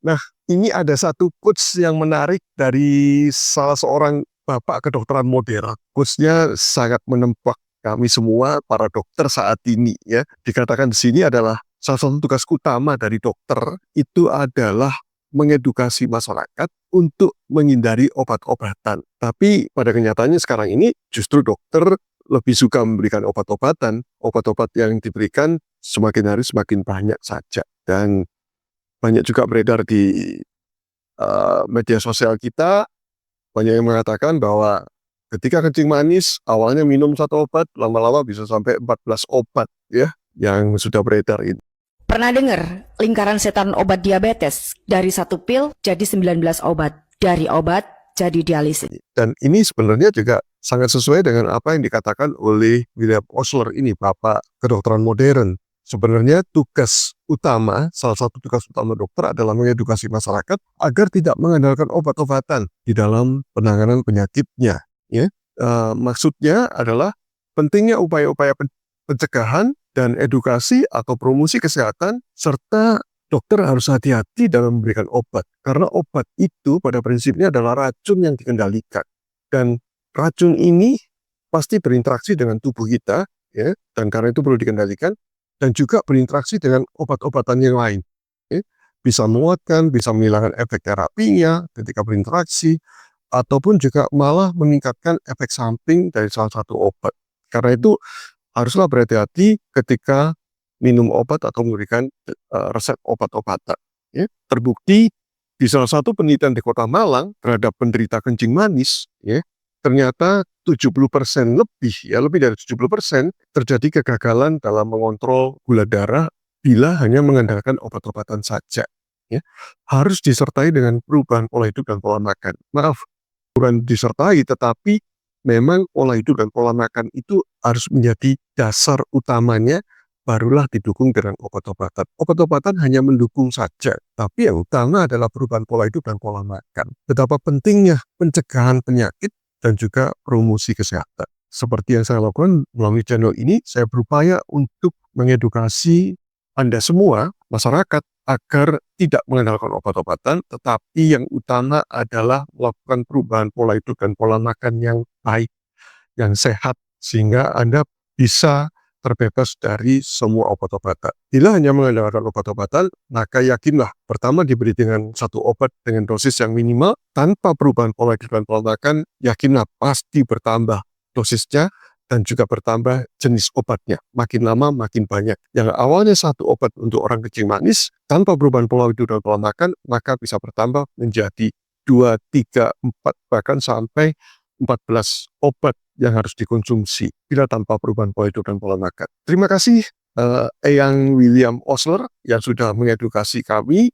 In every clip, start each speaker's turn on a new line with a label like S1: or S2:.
S1: Nah, ini ada satu quotes yang menarik dari salah seorang bapak kedokteran modern. Quotes-nya sangat menempa kami semua para dokter saat ini ya. Dikatakan di sini adalah salah satu tugas utama dari dokter itu adalah mengedukasi masyarakat untuk menghindari obat-obatan. Tapi pada kenyataannya sekarang ini justru dokter lebih suka memberikan obat-obatan. Obat-obat yang diberikan semakin hari semakin banyak saja. Dan banyak juga beredar di media sosial kita, banyak yang mengatakan bahwa ketika kencing manis, awalnya minum satu obat, lama-lama bisa sampai 14 obat ya, yang sudah beredar ini.
S2: Pernah dengar lingkaran setan obat diabetes? Dari satu pil jadi 19 obat. Dari obat jadi dialisis.
S1: Dan ini sebenarnya juga sangat sesuai dengan apa yang dikatakan oleh William Osler ini, Bapak kedokteran modern. Sebenarnya salah satu tugas utama dokter adalah mengedukasi masyarakat agar tidak mengandalkan obat-obatan di dalam penanganan penyakitnya. Ya. Maksudnya adalah pentingnya upaya-upaya pencegahan dan edukasi atau promosi kesehatan, serta dokter harus hati-hati dalam memberikan obat. Karena obat itu pada prinsipnya adalah racun yang dikendalikan. Dan racun ini pasti berinteraksi dengan tubuh kita, ya, dan karena itu perlu dikendalikan, dan juga berinteraksi dengan obat-obatan yang lain. Ya. Bisa menguatkan, bisa menghilangkan efek terapinya ketika berinteraksi, ataupun juga malah meningkatkan efek samping dari salah satu obat. Karena itu haruslah berhati-hati ketika minum obat atau memberikan resep obat-obatan. Ya. Terbukti di salah satu penelitian di Kota Malang terhadap penderita kencing manis, ya, ternyata 70% lebih dari 70% terjadi kegagalan dalam mengontrol gula darah bila hanya mengandalkan obat-obatan saja. Ya. Harus disertai dengan perubahan pola hidup dan pola makan. Maaf, bukan disertai, tetapi memang pola hidup dan pola makan itu harus menjadi dasar utamanya, barulah didukung dengan obat-obatan. Obat-obatan hanya mendukung saja, tapi yang utama adalah perubahan pola hidup dan pola makan. Betapa pentingnya pencegahan penyakit dan juga promosi kesehatan. Seperti yang saya lakukan melalui channel ini, saya berupaya untuk mengedukasi Anda semua, masyarakat, agar tidak mengandalkan obat-obatan, tetapi yang utama adalah melakukan perubahan pola hidup dan pola makan yang baik, yang sehat, sehingga Anda bisa terbebas dari semua obat-obatan. Bila hanya mengandalkan obat-obatan, maka yakinlah, pertama diberi dengan satu obat dengan dosis yang minimal, tanpa perubahan pola hidup dan pola makan, yakinlah pasti bertambah dosisnya, dan juga bertambah jenis obatnya. Makin lama makin banyak. Yang awalnya satu obat untuk orang kencing manis, tanpa perubahan pola hidup dan pola makan, maka bisa bertambah menjadi 2, 3, 4, bahkan sampai 14 obat yang harus dikonsumsi bila tanpa perubahan pola hidup dan pola makan. Terima kasih Eyang William Osler yang sudah mengedukasi kami,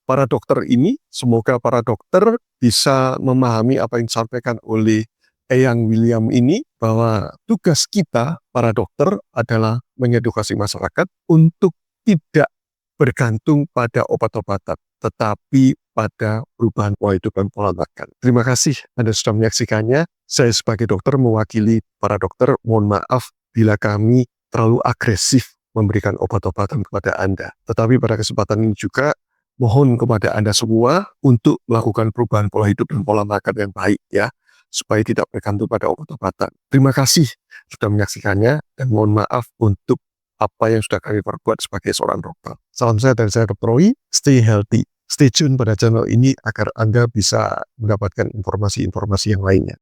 S1: para dokter ini. Semoga para dokter bisa memahami apa yang disampaikan oleh Eyang William ini, bahwa tugas kita para dokter adalah mengedukasi masyarakat untuk tidak bergantung pada obat-obatan, tetapi pada perubahan pola hidup dan pola makan. Terima kasih Anda sudah menyaksikannya. Saya sebagai dokter mewakili para dokter, mohon maaf bila kami terlalu agresif memberikan obat-obatan kepada Anda. Tetapi pada kesempatan ini juga mohon kepada Anda semua untuk melakukan perubahan pola hidup dan pola makan yang baik ya, supaya tidak bergantung pada obat-obatan. Terima kasih sudah menyaksikannya, dan mohon maaf untuk apa yang sudah kami perbuat sebagai seorang dokter. Salam sehat dari saya Dr. Roy, stay healthy. Stay tune pada channel ini agar Anda bisa mendapatkan informasi-informasi yang lainnya.